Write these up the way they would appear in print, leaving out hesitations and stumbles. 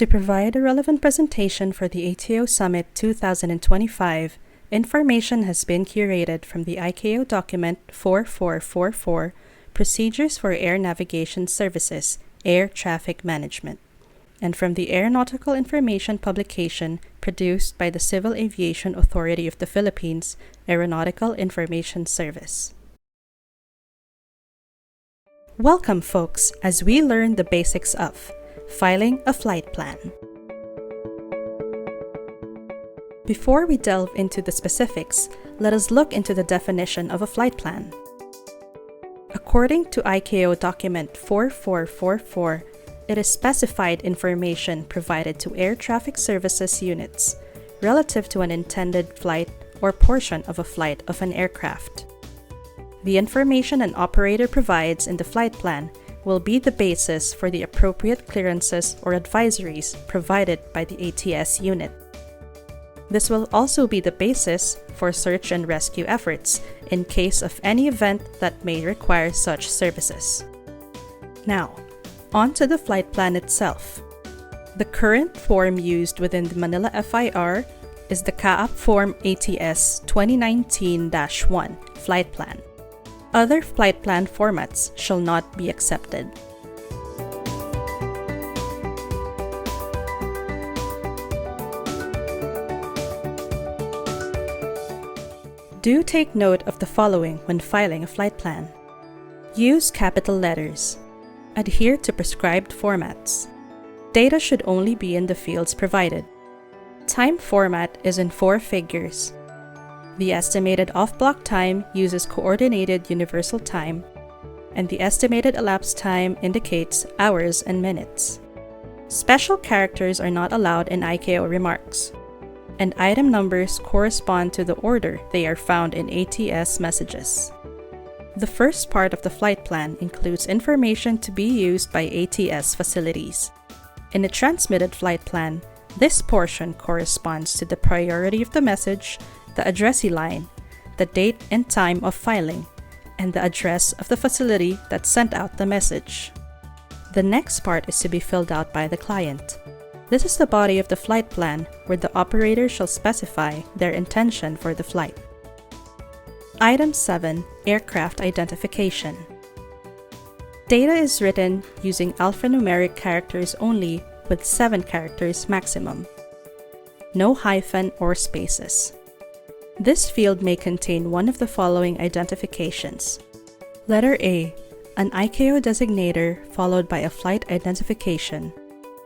To provide a relevant presentation for the ATO Summit 2025, information has been curated from the ICAO document 4444, Procedures for Air Navigation Services, Air Traffic Management, and from the Aeronautical Information publication produced by the Civil Aviation Authority of the Philippines, Aeronautical Information Service. Welcome, folks, as we learn the basics of filing a flight plan. Before we delve into the specifics, let us look into the definition of a flight plan. According to ICAO document 4444, it is specified information provided to air traffic services units relative to an intended flight or portion of a flight of an aircraft. The information an operator provides in the flight plan will be the basis for the appropriate clearances or advisories provided by the ATS unit. This will also be the basis for search and rescue efforts in case of any event that may require such services. Now, on to the flight plan itself. The current form used within the Manila FIR is the CAAP Form ATS 2019-1 Flight Plan. Other flight plan formats shall not be accepted. Do take note of the following when filing a flight plan. Use capital letters. Adhere to prescribed formats. Data should only be in the fields provided. Time format is in 4 figures. The estimated off-block time uses Coordinated Universal Time, and the estimated elapsed time indicates hours and minutes. Special characters are not allowed in ICAO remarks, and item numbers correspond to the order they are found in ATS messages. The first part of the flight plan includes information to be used by ATS facilities. In a transmitted flight plan, this portion corresponds to the priority of the message, the addressee line, the date and time of filing, and the address of the facility that sent out the message. The next part is to be filled out by the client. This is the body of the flight plan where the operator shall specify their intention for the flight. Item 7. Aircraft Identification. Data is written using alphanumeric characters only with 7 characters maximum. No hyphen or spaces. This field may contain one of the following identifications. Letter A, an ICAO designator followed by a flight identification.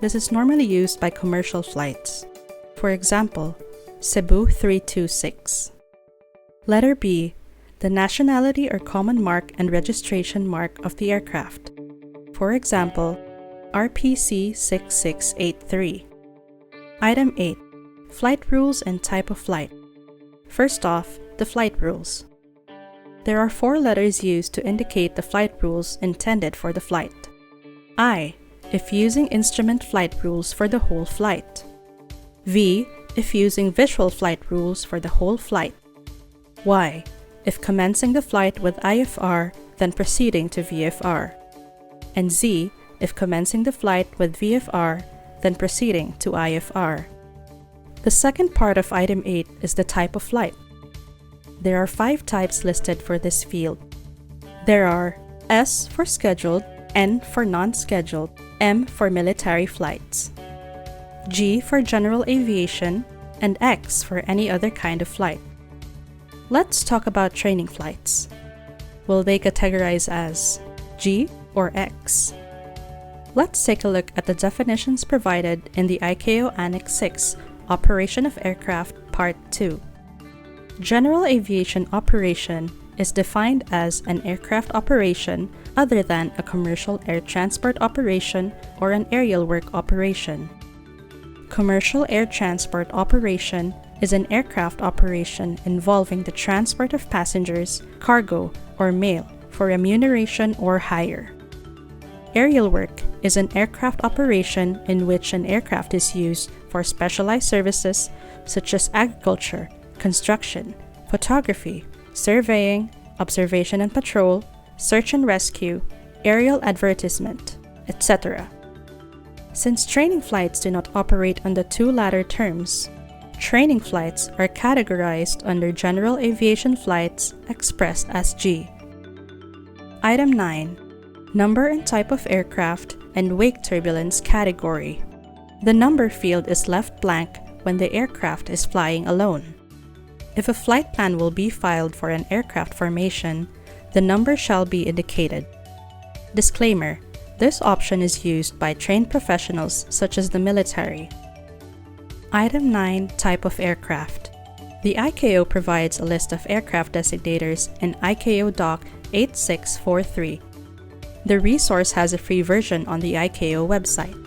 This is normally used by commercial flights. For example, Cebu 326. Letter B, the nationality or common mark and registration mark of the aircraft. For example, RPC 6683. Item 8, flight rules and type of flight. First off, the flight rules. There are 4 letters used to indicate the flight rules intended for the flight. I, if using instrument flight rules for the whole flight. V, if using visual flight rules for the whole flight. Y, if commencing the flight with IFR, then proceeding to VFR. And Z, if commencing the flight with VFR, then proceeding to IFR. The second part of Item 8 is the type of flight. There are 5 types listed for this field. There are S for scheduled, N for non-scheduled, M for military flights, G for general aviation, and X for any other kind of flight. Let's talk about training flights. Will they categorize as G or X? Let's take a look at the definitions provided in the ICAO Annex 6 Operation of Aircraft Part 2. General aviation operation is defined as an aircraft operation other than a commercial air transport operation or an aerial work operation. Commercial air transport operation is an aircraft operation involving the transport of passengers, cargo, or mail for remuneration or hire. Aerial work is an aircraft operation in which an aircraft is used for specialized services such as agriculture, construction, photography, surveying, observation and patrol, search and rescue, aerial advertisement, etc. Since training flights do not operate on the two latter terms, training flights are categorized under general aviation flights expressed as G. Item 9. Number and type of aircraft and wake turbulence category. The number field is left blank when the aircraft is flying alone. If a flight plan will be filed for an aircraft formation, the number shall be indicated. Disclaimer: this option is used by trained professionals such as the military. Item 9. Type of aircraft. The ICAO provides a list of aircraft designators in ICAO Doc 8643. The resource has a free version on the ICAO website.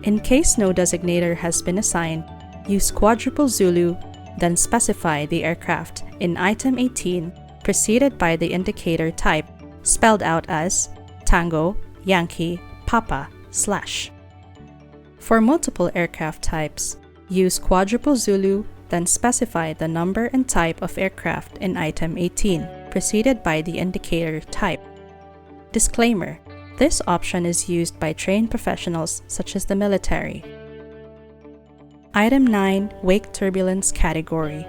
In case no designator has been assigned, use quadruple Zulu, then specify the aircraft in Item 18, preceded by the indicator type, spelled out as Tango, Yankee, Papa, /. For multiple aircraft types, use quadruple Zulu, then specify the number and type of aircraft in Item 18, preceded by the indicator type. Disclaimer: this option is used by trained professionals such as the military. Item 9. Wake turbulence category.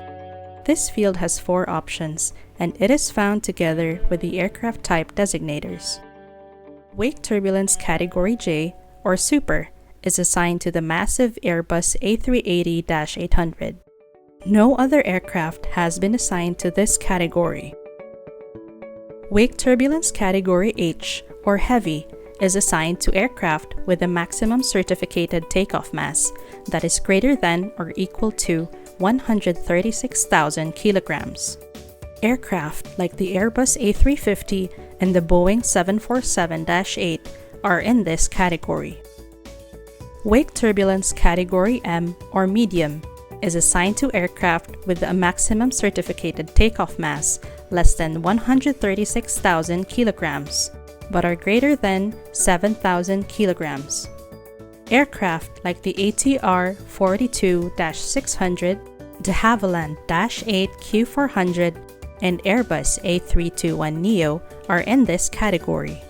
This field has 4 options, and it is found together with the aircraft type designators. Wake turbulence category J, or Super, is assigned to the massive Airbus A380-800. No other aircraft has been assigned to this category. Wake turbulence category H, or Heavy, is assigned to aircraft with a maximum certificated takeoff mass that is greater than or equal to 136,000 kilograms. Aircraft like the Airbus A350 and the Boeing 747-8 are in this category. Wake turbulence category M, or Medium, is assigned to aircraft with a maximum certificated takeoff mass less than 136,000 kilograms, but are greater than 7,000 kilograms. Aircraft like the ATR 42-600, de Havilland-8 Q400, and Airbus A321neo are in this category.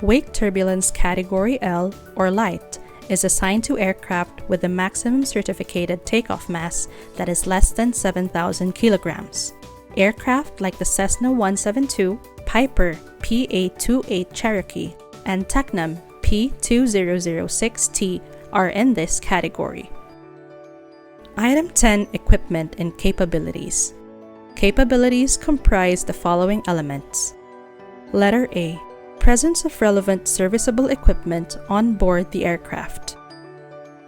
Wake turbulence category L, or Light, is assigned to aircraft with a maximum certificated takeoff mass that is less than 7,000 kilograms. Aircraft like the Cessna 172, Piper PA-28 Cherokee, and Tecnam P-2006T are in this category. Item 10. Equipment and capabilities. Capabilities comprise the following elements. Letter A. Presence of relevant serviceable equipment on board the aircraft.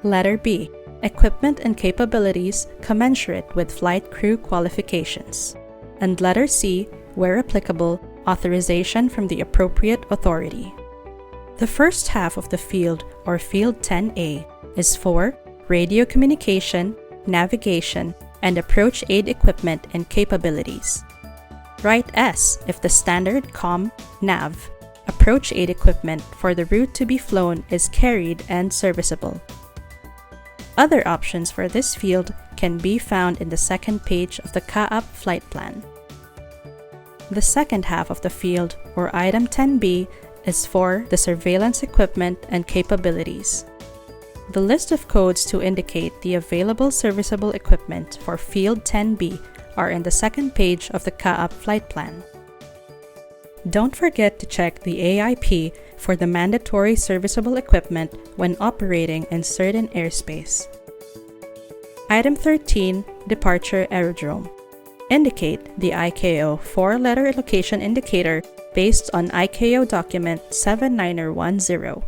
Letter B. Equipment and capabilities commensurate with flight crew qualifications. And letter C, where applicable, authorization from the appropriate authority. The first half of the field, or Field 10A, is for radio communication, navigation, and approach aid equipment and capabilities. Write S if the standard COM, NAV, approach aid equipment for the route to be flown is carried and serviceable. Other options for this field can be found in the second page of the CAAP flight plan. The second half of the field, or Item 10B, is for the surveillance equipment and capabilities. The list of codes to indicate the available serviceable equipment for Field 10B are in the second page of the CAAP flight plan. Don't forget to check the AIP for the mandatory serviceable equipment when operating in certain airspace. Item 13. Departure Aerodrome. Indicate the ICAO 4-letter location indicator based on ICAO document 7910.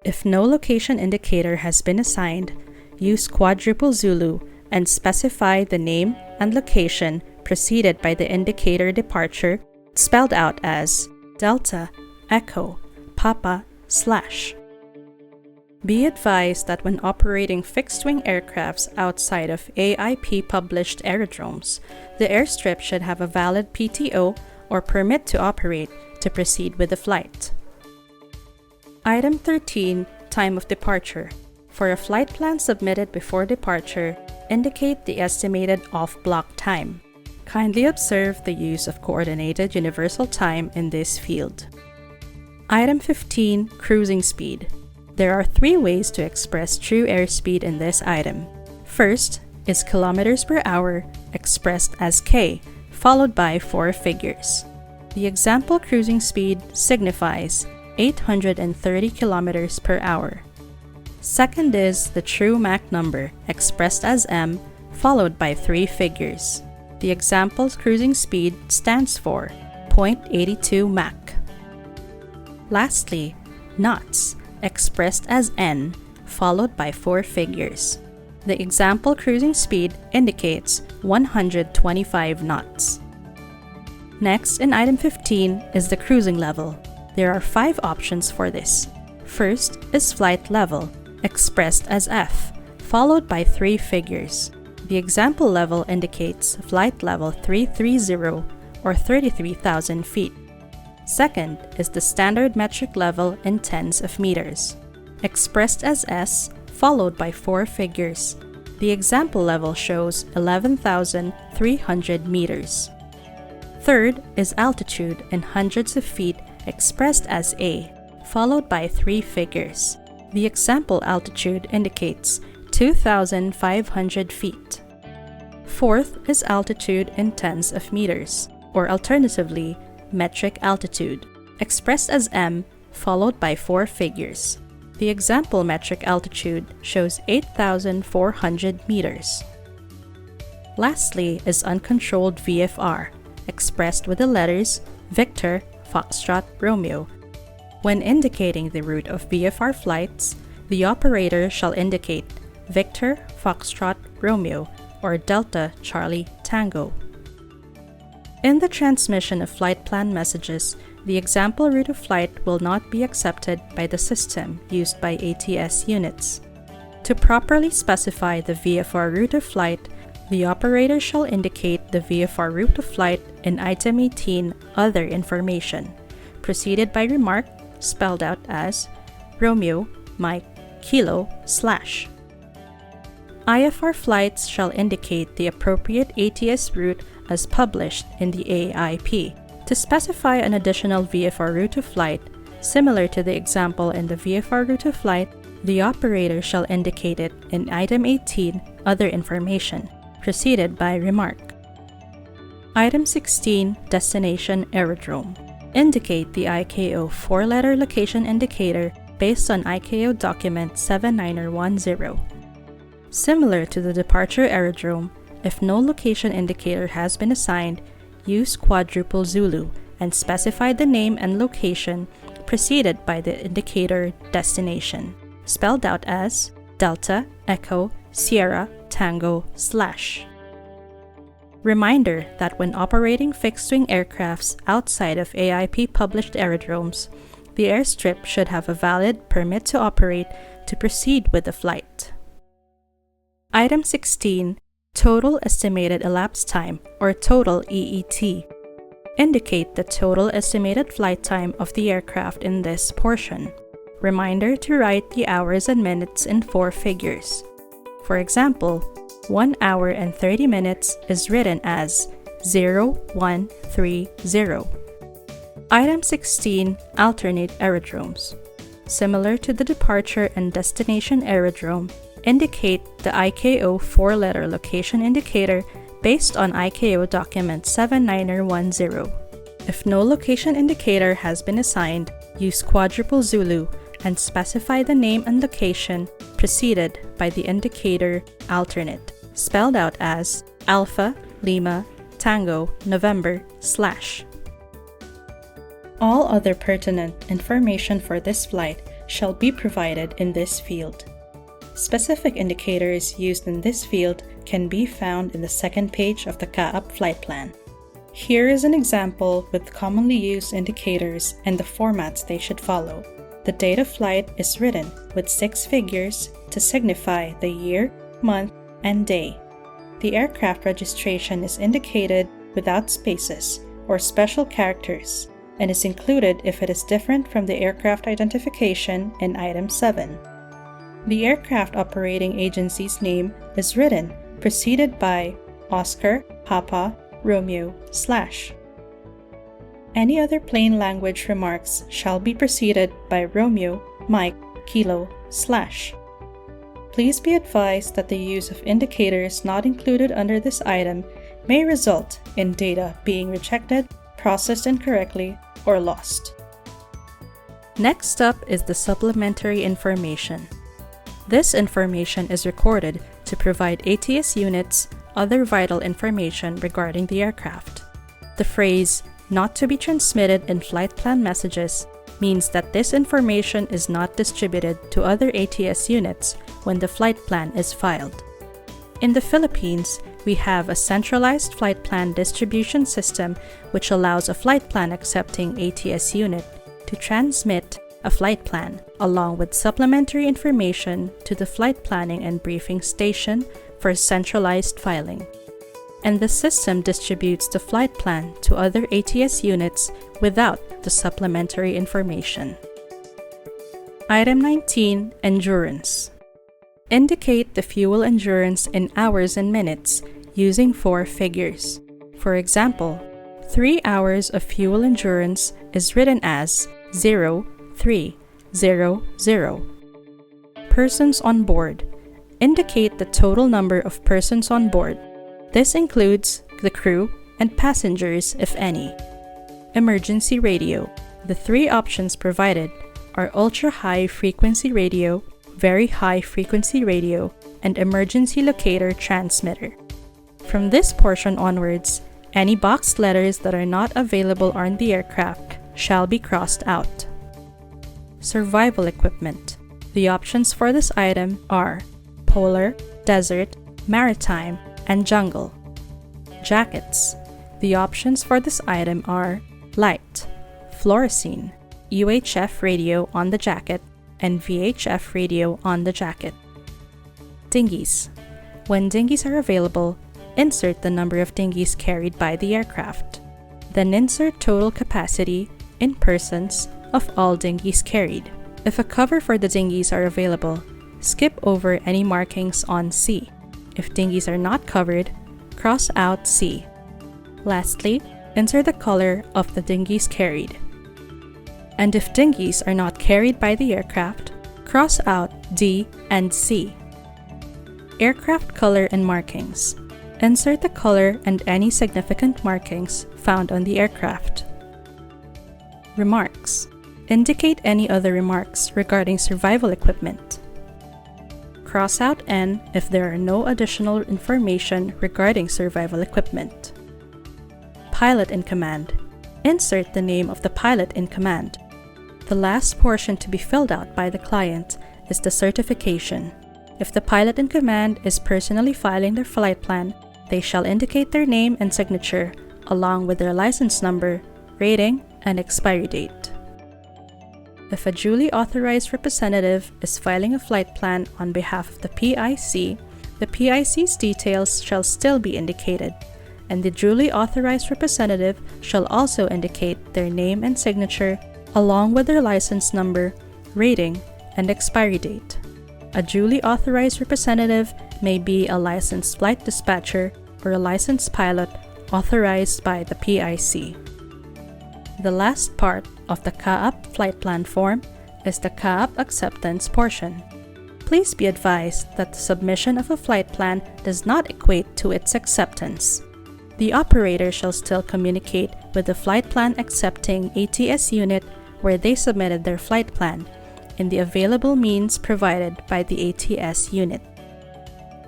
If no location indicator has been assigned, use quadruple Zulu, and specify the name and location preceded by the indicator departure, spelled out as Delta Echo Papa /. Be advised that when operating fixed-wing aircrafts outside of AIP-published aerodromes, the airstrip should have a valid PTO or permit to operate to proceed with the flight. Item 13, Time of Departure. For a flight plan submitted before departure, indicate the estimated off-block time. Kindly observe the use of Coordinated Universal Time in this field. Item 15, Cruising Speed. There are 3 ways to express true airspeed in this item. First is kilometers per hour expressed as k, followed by 4 figures. The example cruising speed signifies 830 kilometers per hour. Second is the true Mach number expressed as m, followed by 3 figures. The example's cruising speed stands for 0.82 Mach. Lastly, knots expressed as n, followed by 4 figures. The example cruising speed indicates 125 knots. Next, in item 15 is the cruising level. There are 5 options for this. First is flight level, expressed as f, followed by 3 figures. The example level indicates flight level 330 or 33,000 feet. Second is the standard metric level in tens of meters, expressed as s, followed by 4 figures. The example level shows 11,300 meters. Third is altitude in hundreds of feet, expressed as a, followed by 3 figures. The example altitude indicates 2,500 feet. Fourth is altitude in tens of meters, or alternatively, metric altitude, expressed as m, followed by 4 figures. The example metric altitude shows 8,400 meters. Lastly is uncontrolled VFR, expressed with the letters Victor, Foxtrot, Romeo. When indicating the route of VFR flights, the operator shall indicate Victor, Foxtrot, Romeo, or Delta, Charlie, Tango. In the transmission of flight plan messages, the example route of flight will not be accepted by the system used by ATS units. To properly specify the VFR route of flight, the operator shall indicate the VFR route of flight in item 18, Other Information, preceded by remark spelled out as Romeo, Mike, Kilo, /. IFR flights shall indicate the appropriate ATS route as published in the AIP. To specify an additional VFR route of flight, similar to the example in the VFR route of flight, the operator shall indicate it in item 18, Other Information, preceded by remark. Item 16, Destination Aerodrome. Indicate the ICAO 4-letter location indicator based on ICAO document 7910. Similar to the departure aerodrome, if no location indicator has been assigned, use quadruple Zulu and specify the name and location preceded by the indicator destination, spelled out as Delta, Echo, Sierra, Tango, /. Reminder that when operating fixed-wing aircrafts outside of AIP-published aerodromes, the airstrip should have a valid permit to operate to proceed with the flight. Item 16, Total Estimated Elapsed Time, or Total EET. Indicate the total estimated flight time of the aircraft in this portion. Reminder to write the hours and minutes in 4 figures. For example, 1 hour and 30 minutes is written as 0130. Item 16, Alternate Aerodromes. Similar to the departure and destination aerodrome, indicate the ICAO 4-letter location indicator based on ICAO document 7910. If no location indicator has been assigned, use quadruple Zulu and specify the name and location preceded by the indicator alternate, spelled out as Alpha, Lima, Tango, November, /. All other pertinent information for this flight shall be provided in this field. Specific indicators used in this field can be found in the second page of the CAAP flight plan. Here is an example with commonly used indicators and the formats they should follow. The date of flight is written with 6 figures to signify the year, month, and day. The aircraft registration is indicated without spaces or special characters and is included if it is different from the aircraft identification in Item 7. The aircraft operating agency's name is written, preceded by Oscar, Papa, Romeo, /. Any other plain language remarks shall be preceded by Romeo, Mike, Kilo, /. Please be advised that the use of indicators not included under this item may result in data being rejected, processed incorrectly, or lost. Next up is the supplementary information. This information is recorded to provide ATS units other vital information regarding the aircraft. The phrase, "not to be transmitted in flight plan messages," means that this information is not distributed to other ATS units when the flight plan is filed. In the Philippines, we have a centralized flight plan distribution system which allows a flight plan accepting ATS unit to transmit a flight plan along with supplementary information to the flight planning and briefing station for centralized filing. And the system distributes the flight plan to other ATS units without the supplementary information. Item 19, Endurance. Indicate the fuel endurance in hours and minutes using 4 figures. For example, 3 hours of fuel endurance is written as 0300. Persons on board. Indicate the total number of persons on board. This includes the crew and passengers, if any. Emergency radio. The 3 options provided are ultra-high frequency radio, very high frequency radio, and emergency locator transmitter. From this portion onwards, any boxed letters that are not available on the aircraft shall be crossed out. Survival equipment. The options for this item are polar, desert, maritime, and jungle. Jackets. The options for this item are light, fluorescent, UHF radio on the jacket, and VHF radio on the jacket. Dinghies. When dinghies are available, insert the number of dinghies carried by the aircraft. Then insert total capacity in persons of all dinghies carried. If a cover for the dinghies are available, skip over any markings on C. If dinghies are not covered, cross out C. Lastly, enter the color of the dinghies carried. And if dinghies are not carried by the aircraft, cross out D and C. Aircraft color and markings. Insert the color and any significant markings found on the aircraft. Remarks. Indicate any other remarks regarding survival equipment. Cross out N if there are no additional information regarding survival equipment. Pilot in command. Insert the name of the pilot in command. The last portion to be filled out by the client is the certification. If the pilot in command is personally filing their flight plan, they shall indicate their name and signature along with their license number, rating, and expiry date. If a duly authorized representative is filing a flight plan on behalf of the PIC, the PIC's details shall still be indicated, and the duly authorized representative shall also indicate their name and signature along with their license number, rating, and expiry date. A duly authorized representative may be a licensed flight dispatcher or a licensed pilot authorized by the PIC. The last part of the CAAP flight plan form is the CAAP acceptance portion. Please be advised that the submission of a flight plan does not equate to its acceptance. The operator shall still communicate with the flight plan accepting ATS unit where they submitted their flight plan in the available means provided by the ATS unit.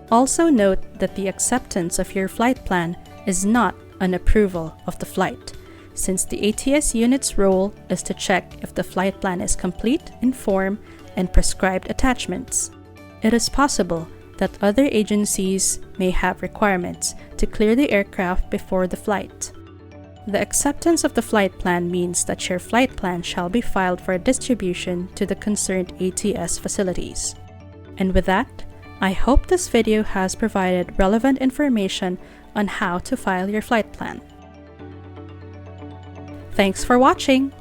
Also note that the acceptance of your flight plan is not an approval of the flight, since the ATS unit's role is to check if the flight plan is complete in form and prescribed attachments. It is possible that other agencies may have requirements to clear the aircraft before the flight. The acceptance of the flight plan means that your flight plan shall be filed for distribution to the concerned ATS facilities. And with that, I hope this video has provided relevant information on how to file your flight plan. Thanks for watching!